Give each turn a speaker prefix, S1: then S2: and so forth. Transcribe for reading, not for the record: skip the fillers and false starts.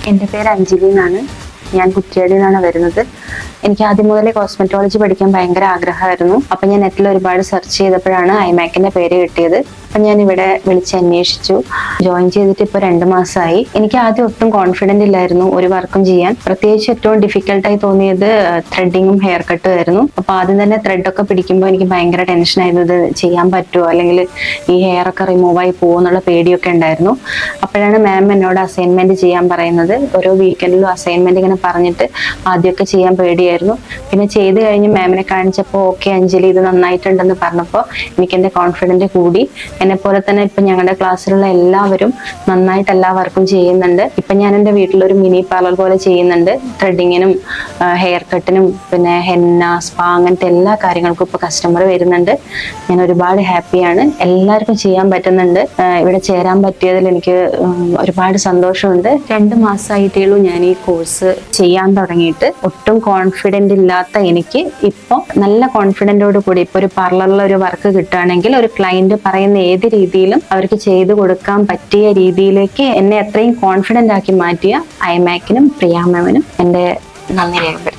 S1: എൻ്റെ പേര് അഞ്ജലി എന്നാണ്. ഞാൻ കുറ്റ്യാടിയിൽ നിന്നാണ് വരുന്നത്. എനിക്ക് ആദ്യം മുതലേ കോസ്മെറ്റോളജി പഠിക്കാൻ ഭയങ്കര ആഗ്രഹമായിരുന്നു. അപ്പൊ ഞാൻ നെറ്റിൽ ഒരുപാട് സെർച്ച് ചെയ്തപ്പോഴാണ് ഐമാക്കിന്റെ പേര് കിട്ടിയത്. അപ്പൊ ഞാൻ ഇവിടെ വിളിച്ച് അന്വേഷിച്ചു. ജോയിൻ ചെയ്തിട്ട് ഇപ്പൊ 2 മാസമായി. എനിക്ക് ആദ്യം ഒട്ടും കോൺഫിഡന്റ് ഇല്ലായിരുന്നു ഒരു വർക്കും ചെയ്യാൻ. പ്രത്യേകിച്ച് ഏറ്റവും ഡിഫിക്കൽട്ടായി തോന്നിയത് ത്രെഡിങ്ങും ഹെയർ കട്ടും ആയിരുന്നു. അപ്പൊ ആദ്യം തന്നെ ത്രെഡൊക്കെ പിടിക്കുമ്പോൾ എനിക്ക് ഭയങ്കര ടെൻഷനായിരുന്നു. ഇത് ചെയ്യാൻ പറ്റുമോ, അല്ലെങ്കിൽ ഈ ഹെയർ ഒക്കെ റിമൂവ് ആയി പോകുമോ എന്നുള്ള പേടിയൊക്കെ ഉണ്ടായിരുന്നു. അപ്പോഴാണ് മാം എന്നോട് അസൈൻമെന്റ് ചെയ്യാൻ പറയുന്നത്. ഓരോ വീക്കെൻഡിലും അസൈൻമെന്റ് ഇങ്ങനെ പറഞ്ഞിട്ട് ആദ്യമൊക്കെ ചെയ്യാൻ പേടിയായിരുന്നു. പിന്നെ ചെയ്ത് കഴിഞ്ഞ് മാമിനെ കാണിച്ചപ്പോൾ ഓക്കെ അഞ്ജലി ഇത് നന്നായിട്ടുണ്ടെന്ന് പറഞ്ഞപ്പോൾ എനിക്ക് എൻ്റെ കോൺഫിഡൻറ്റ് കൂടി. എന്നെ പോലെ തന്നെ ഇപ്പം ഞങ്ങളുടെ ക്ലാസ്സിലുള്ള എല്ലാവരും നന്നായിട്ട് എല്ലാ വർക്കും ചെയ്യുന്നുണ്ട്. ഇപ്പം ഞാൻ എൻ്റെ വീട്ടിലൊരു മിനി പാർലർ പോലെ ചെയ്യുന്നുണ്ട്. ത്രെഡിങ്ങിനും ഹെയർ കട്ടിനും പിന്നെ ഹെന്ന, സ്പാ അങ്ങനത്തെ എല്ലാ കാര്യങ്ങൾക്കും ഇപ്പോൾ കസ്റ്റമർ വരുന്നുണ്ട്. ഞാൻ ഒരുപാട് ഹാപ്പിയാണ്. എല്ലാവർക്കും ചെയ്യാൻ പറ്റുന്നുണ്ട്. ഇവിടെ ചേരാൻ പറ്റിയതിൽ എനിക്ക് ഒരുപാട് സന്തോഷമുണ്ട്. 2 മാസമായിട്ടേ ഉള്ളൂ ഞാൻ ഈ കോഴ്സ് ചെയ്യാൻ തുടങ്ങിയിട്ട്. ഒട്ടും കോൺഫിഡന്റ് ഇല്ലാത്ത എനിക്ക് ഇപ്പോൾ നല്ല കോൺഫിഡന്റോട് കൂടി ഇപ്പോൾ ഒരു പാർലറിൽ ഒരു വർക്ക് കിട്ടുകയാണെങ്കിൽ ഒരു ക്ലയന്റ് പറയുന്ന ഏത് രീതിയിലും അവർക്ക് ചെയ്തു കൊടുക്കാൻ പറ്റിയ രീതിയിലേക്ക് എന്നെ അത്രയും കോൺഫിഡന്റ് ആക്കി മാറ്റിയ ഐമാക്കിനും പ്രിയ മാമിനും എൻ്റെ നന്ദി രേഖപ്പെടുത്തുന്നു.